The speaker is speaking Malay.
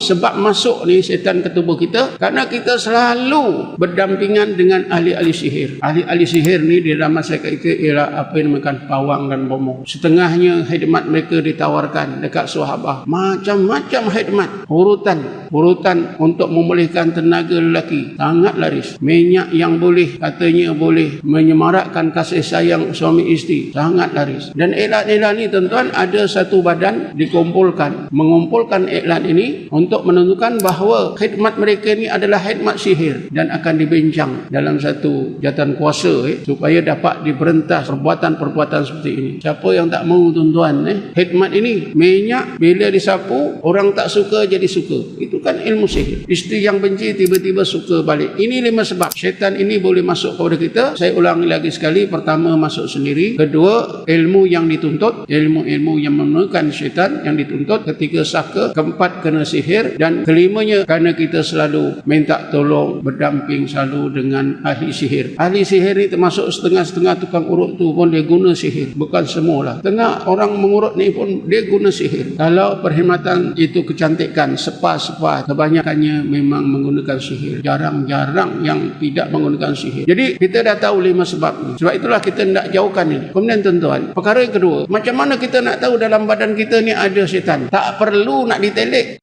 Sebab masuk ni setan ke tubuh kita kerana kita selalu berdampingan dengan ahli-ahli sihir. Ahli-ahli sihir ni di dalam masyarakat kita ialah apa yang dinamakan pawang dan bomong. Setengahnya khidmat mereka ditawarkan dekat sahabat. Macam-macam khidmat. Urutan untuk memulihkan tenaga lelaki. Sangat laris. Minyak yang katanya boleh menyemarakkan kasih sayang suami isteri. Sangat laris. Dan iklan-iklan ni tuan-tuan ada satu badan mengumpulkan iklan ini untuk menentukan bahawa khidmat mereka ni adalah khidmat sihir dan akan dibincang dalam satu jawatan kuasa supaya dapat diberentas perbuatan-perbuatan seperti ini. Siapa yang tak mahu tuan-tuan khidmat ini, minyak bila disapu orang tak suka jadi suka. Itu kan ilmu sihir. Isteri yang benci tiba-tiba suka balik. Ini 5 sebab syaitan ini boleh masuk kepada kita. Saya ulangi lagi sekali. Pertama, masuk sendiri. Kedua, ilmu yang dituntut, ilmu-ilmu yang memerlukan syaitan yang dituntut. Ketiga, saka. Keempat, kena sihir. Dan kelimanya, kerana kita selalu minta tolong, berdamping selalu dengan ahli sihir. Ahli sihir ni termasuk setengah-setengah tukang urut tu pun dia guna sihir. Bukan semualah. Tengah orang mengurut ni pun dia guna sihir. Kalau perkhidmatan itu kecantikan, spa, kebanyakannya memang menggunakan sihir. Jarang-jarang yang tidak menggunakan sihir. Jadi kita dah tahu 5 sebab ni. Sebab itulah kita nak jauhkan ini. Kemudian tuan-tuan, perkara yang kedua, macam mana kita nak tahu dalam badan kita ni ada syaitan? Tak perlu nak ditelik.